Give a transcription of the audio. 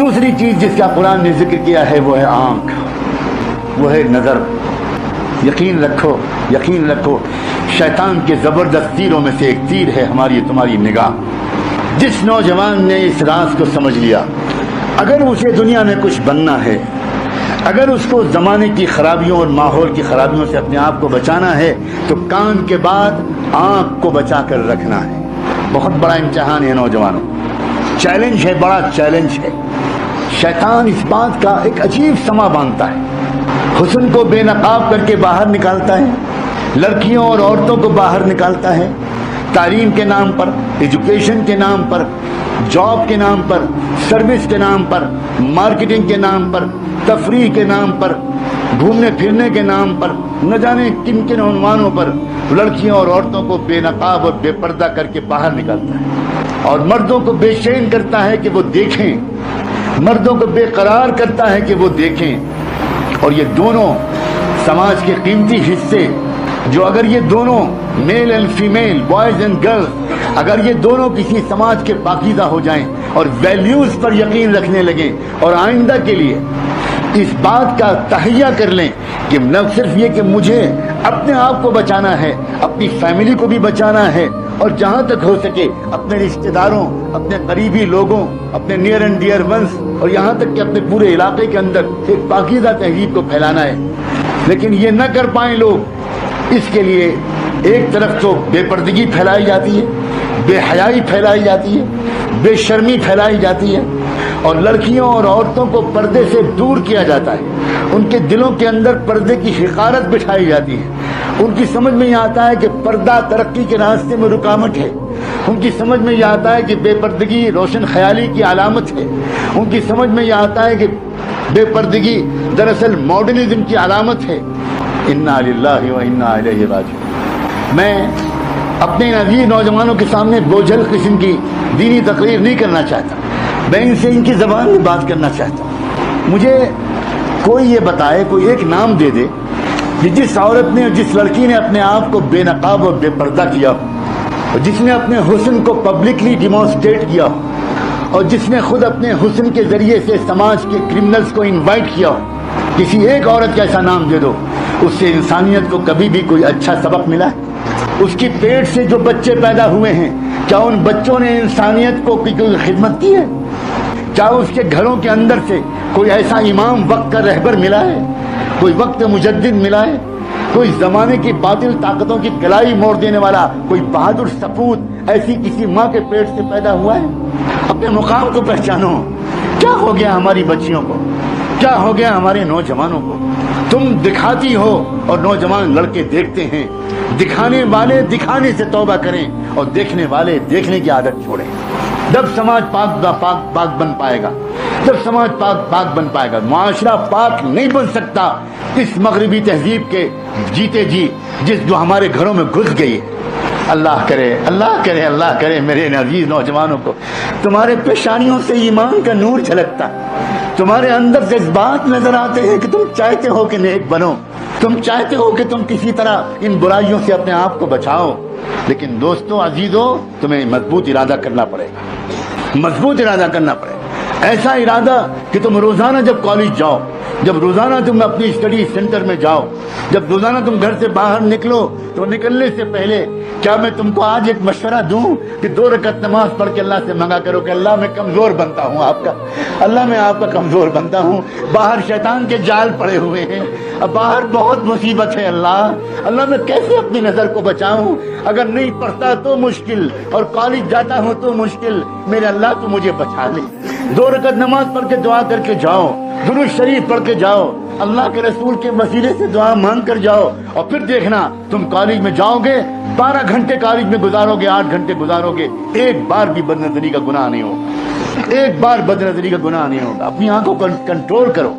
دوسری چیز جس کا قرآن نے ذکر کیا ہے وہ ہے آنکھ، وہ ہے نظر۔ یقین رکھو، یقین رکھو، شیطان کے زبردست تیروں میں سے ایک تیر ہے ہماری تمہاری نگاہ۔ جس نوجوان نے اس راز کو سمجھ لیا، اگر اسے دنیا میں کچھ بننا ہے، اگر اس کو زمانے کی خرابیوں اور ماحول کی خرابیوں سے اپنے آپ کو بچانا ہے، تو کان کے بعد آنکھ کو بچا کر رکھنا ہے۔ بہت بڑا امتحان ہے نوجوانوں، چیلنج ہے، بڑا چیلنج ہے۔ شیطان اس بات کا ایک عجیب سما باندھتا ہے، حسن کو بے نقاب کر کے باہر نکالتا ہے، لڑکیوں اور عورتوں کو باہر نکالتا ہے، تعلیم کے نام پر، ایجوکیشن کے نام پر، جاب کے نام پر، سروس کے نام پر، مارکیٹنگ کے نام پر، تفریح کے نام پر، گھومنے پھرنے کے نام پر، نہ جانے کن کن عنوانوں پر لڑکیوں اور عورتوں کو بے نقاب اور بے پردہ کر کے باہر نکالتا ہے، اور مردوں کو بے چین کرتا ہے کہ وہ دیکھیں، مردوں کو بے قرار کرتا ہے کہ وہ دیکھیں۔ اور یہ دونوں سماج کے قیمتی حصے، جو اگر یہ دونوں male and female, boys and girls, اگر یہ دونوں کسی سماج کے پاکیزہ ہو جائیں اور ویلیوز پر یقین رکھنے لگیں اور آئندہ کے لیے اس بات کا تہیہ کر لیں کہ نہ صرف یہ کہ مجھے اپنے آپ کو بچانا ہے، اپنی فیملی کو بھی بچانا ہے، اور جہاں تک ہو سکے اپنے رشتہ داروں، اپنے قریبی لوگوں، اپنے نیئر اینڈ ڈیئر ونس، اور یہاں تک کہ اپنے پورے علاقے کے اندر ایک پاکیزہ تہذیب کو پھیلانا ہے، لیکن یہ نہ کر پائیں لوگ، اس کے لیے ایک طرف تو بے پردگی پھیلائی جاتی ہے، بے حیائی پھیلائی جاتی ہے، بے شرمی پھیلائی جاتی ہے، اور لڑکیوں اور عورتوں کو پردے سے دور کیا جاتا ہے، ان کے دلوں کے اندر پردے کی حقارت بٹھائی جاتی ہے، ان کی سمجھ میں یہ آتا ہے کہ پردہ ترقی کے راستے میں رکاوٹ ہے، ان کی سمجھ میں یہ آتا ہے کہ بے پردگی روشن خیالی کی علامت ہے، ان کی سمجھ میں یہ آتا ہے کہ بے پردگی دراصل ماڈرنزم کی علامت ہے۔ انا للہ و انا الیہ راجعون۔ میں اپنے عزیز نوجوانوں کے سامنے بوجھل قسم کی دینی تقریر نہیں کرنا چاہتا، میں ان سے ان کی زبان میں بات کرنا چاہتا ہوں۔ مجھے کوئی یہ بتائے، کوئی ایک نام دے دے کہ جس عورت نے، جس لڑکی نے اپنے آپ کو بے نقاب اور بے پردہ کیا ہو، اور جس نے اپنے حسن کو پبلکلی ڈیمانسٹریٹ کیا ہو، اور جس نے خود اپنے حسن کے ذریعے سے سماج کے کرمنلز کو انوائٹ کیا ہو، کسی ایک عورت کا ایسا نام دے دو، اس سے انسانیت کو کبھی بھی کوئی اچھا سبق ملا ہے؟ اس کی پیٹ سے جو بچے پیدا ہوئے ہیں، کیا ان بچوں نے انسانیت کو کوئی خدمت کی ہے؟ کیا اس کے گھروں کے اندر سے کوئی ایسا امام وقت کا رہبر ملا ہے، کوئی وقت مجدد ملا ہے، کوئی زمانے کی باطل طاقتوں کی کلائی موڑ دینے والا کوئی بہادر سپوت ایسی کسی ماں کے پیٹ سے پیدا ہوا ہے؟ اپنے مقام کو پہچانو۔ کیا ہو گیا ہماری بچیوں کو، کیا ہو گیا ہمارے نوجوانوں کو؟ تم دکھاتی ہو اور نوجوان لڑکے دیکھتے ہیں، دکھانے والے دکھانے سے توبہ کریں اور دیکھنے والے دیکھنے کی عادت چھوڑیں۔ جب سماج پاک بن پائے گا، جب سماج پاک بن پائے گا، معاشرہ پاک نہیں بن سکتا اس مغربی تہذیب کے جیتے جی جو ہمارے گھروں میں گھس گئی ہے۔ اللہ کرے، اللہ کرے، اللہ کرے میرے عزیز نوجوانوں کو تمہارے پیشانیوں سے ایمان کا نور جھلکتا، تمہارے اندر جذبات نظر آتے ہیں کہ تم چاہتے ہو کہ نیک بنو، تم چاہتے ہو کہ تم کسی طرح ان برائیوں سے اپنے آپ کو بچاؤ، لیکن دوستو عزیزو تمہیں مضبوط ارادہ کرنا پڑے گا، مضبوط ارادہ کرنا پڑے گا، ایسا ارادہ کہ تم روزانہ جب کالج جاؤ، جب روزانہ تم اپنی اسٹڈی سینٹر میں جاؤ، جب روزانہ تم گھر سے باہر نکلو تو نکلنے سے پہلے کیا میں تم کو آج ایک مشورہ دوں کہ 2 رکعت نماز پڑھ کے اللہ سے منگا کرو کہ اللہ میں کمزور بنتا ہوں آپ کا، اللہ میں آپ کا کمزور بنتا ہوں، باہر شیطان کے جال پڑے ہوئے ہیں، اب باہر بہت مصیبت ہے، اللہ میں کیسے اپنی نظر کو بچاؤں؟ اگر نہیں پڑھتا تو مشکل، اور کالج جاتا ہوں تو مشکل، میرے اللہ تو مجھے بچا لے۔ 2 رکعت نماز پڑھ کے دعا کر کے جاؤ، درود شریف پڑھ کے جاؤ، اللہ کے رسول کے وسیلے سے دعا مانگ کر جاؤ، اور پھر دیکھنا تم کالج میں جاؤ گے، 12 گھنٹے کالج میں گزارو گے، 8 گھنٹے گزارو گے، ایک بار بھی بد نظری کا گناہ نہیں ہوگا، ایک بار بد نظری کا گناہ نہیں ہوگا۔ اپنی آنکھوں کو کنٹرول کرو،